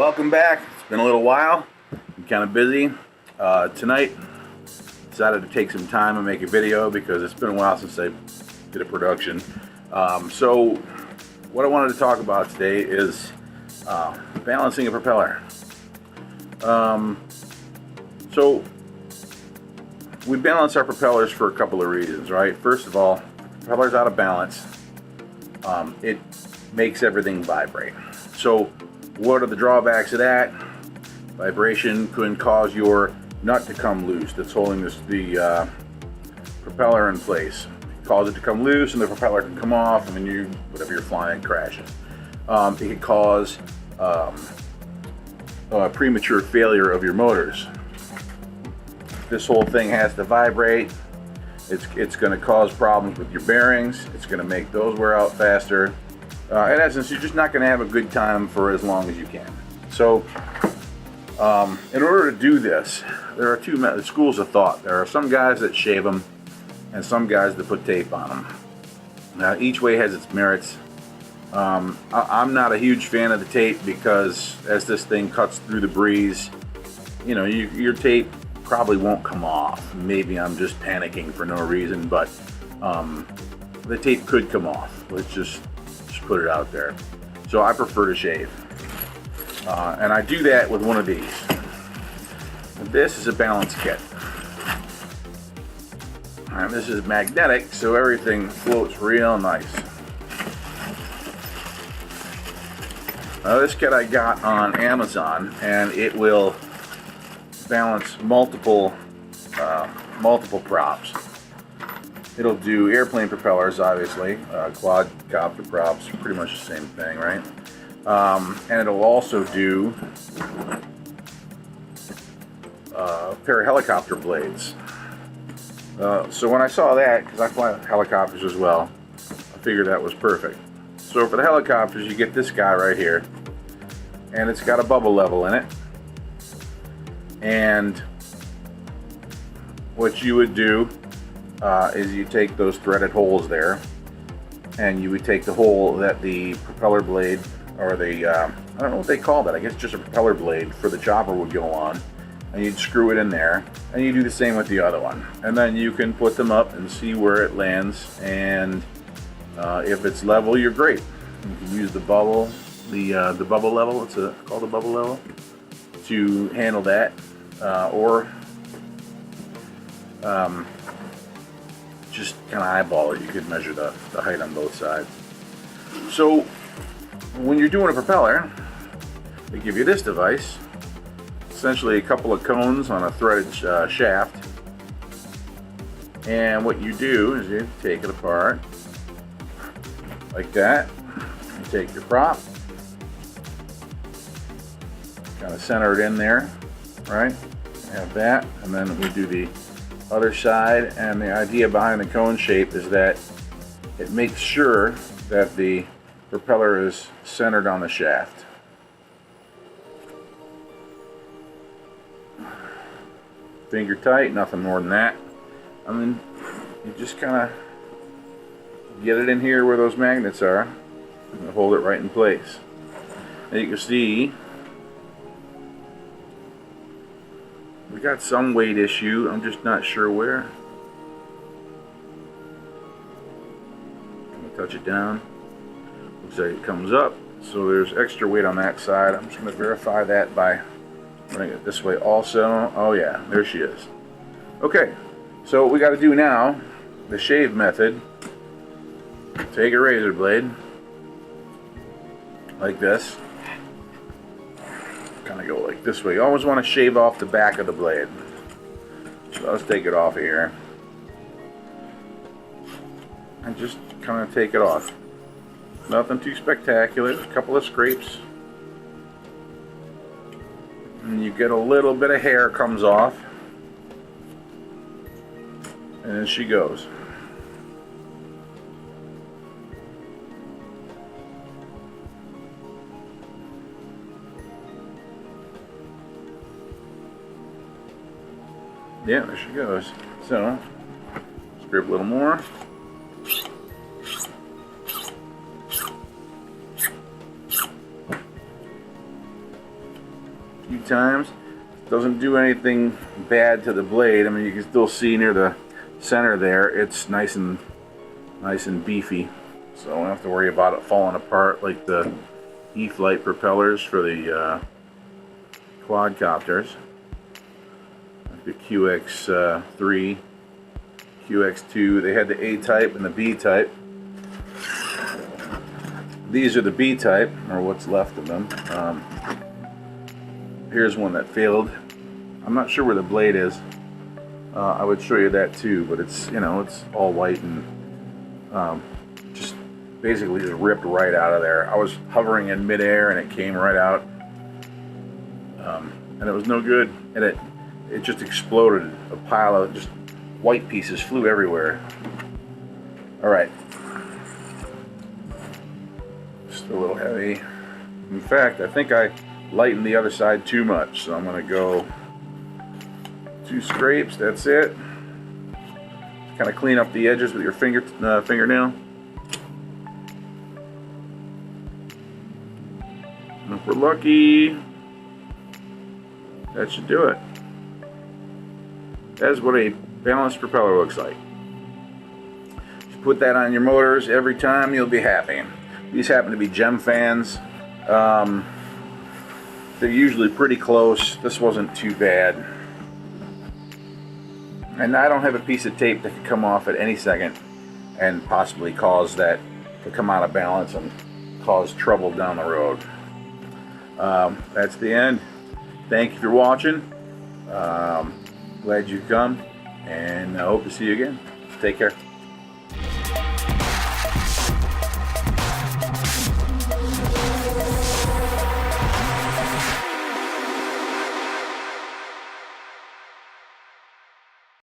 Welcome back. It's been a little while. I'm kind of busy. Tonight, decided to take some time and make a video because it's been a while since I did a production. So what I wanted to talk about today is balancing a propeller. So we balance our propellers for a couple of reasons, right? First of all, the propeller's out of balance. It makes everything vibrate. So what are the drawbacks of that? Vibration can cause your nut to come loose that's holding the propeller in place. Cause it to come loose and the propeller can come off, and then whatever you're flying crashes. It can cause a premature failure of your motors. This whole thing has to vibrate. It's going to cause problems with your bearings. It's going to make those wear out faster. In essence, you're just not going to have a good time for as long as you can. So in order to do this, there are two schools of thought. There are some guys that shave them and some guys that put tape on them. Now, each way has its merits. I'm not a huge fan of the tape because as this thing cuts through the breeze, you know, your tape probably won't come off. Maybe I'm just panicking for no reason, but the tape could come off. Let's just put it out there. So I prefer to shave. And I do that with one of these. And this is a balance kit. And this is magnetic, so everything floats real nice. Now, this kit I got on Amazon, and it will balance multiple props. It'll do airplane propellers, obviously, quadcopter props, pretty much the same thing, right? And it'll also do a pair of helicopter blades. So when I saw that, because I fly helicopters as well, I figured that was perfect. So for the helicopters, you get this guy right here, and it's got a bubble level in it. And what you would do is you take those threaded holes there, and you would take the hole that the propeller blade, or the, I don't know what they call that, I guess just a propeller blade for the chopper would go on, and you'd screw it in there, and you do the same with the other one. And then you can put them up and see where it lands, and if it's level, you're great. You can use the bubble, the bubble level, it's called the bubble level, to handle that, or just kind of eyeball it. You could measure the height on both sides. So when you're doing a propeller, they give you this device, essentially a couple of cones on a threaded shaft, and what you do is you take it apart like that. You take your prop, kind of center it in there, right? Have that, and then we do the other side. And the idea behind the cone shape is that it makes sure that the propeller is centered on the shaft. Finger tight, nothing more than that. I mean, you just kind of get it in here where those magnets are and hold it right in place. And you can see we got some weight issue. I'm just not sure where. Can we touch it down? Looks like it comes up. So there's extra weight on that side. I'm just going to verify that by running it this way also. Oh yeah, there she is. Okay, so what we got to do now, the shave method. Take a razor blade like this. Kind of go like this way. You always want to shave off the back of the blade. So let's take it off here. And just kind of take it off. Nothing too spectacular. A couple of scrapes. And you get a little bit of hair comes off. And then she goes. Yeah, there she goes. So, scrape a little more. times. Doesn't do anything bad to the blade. I mean, you can still see near the center there, it's nice and beefy, so I don't have to worry about it falling apart like the E-Flight propellers for the quadcopters, like the QX3, QX2. They had the A-type and the B-type. These are the B-type, or what's left of them. Here's one that failed. I'm not sure where the blade is. I would show you that too, but it's, you know, it's all white and just basically just ripped right out of there. I was hovering in midair and it came right out, and it was no good. And it just exploded. A pile of just white pieces flew everywhere. All right, just a little heavy. In fact, I think I lightened the other side too much, so I'm gonna go 2 scrapes. That's it. Kind of clean up the edges with your fingernail. And if we're lucky, that should do it. That's what a balanced propeller looks like. If you put that on your motors every time, you'll be happy. These happen to be gem fans. They're usually pretty close. This wasn't too bad. And I don't have a piece of tape that could come off at any second and possibly cause that to come out of balance and cause trouble down the road. That's the end. Thank you for watching. Glad you come, and I hope to see you again. Take care.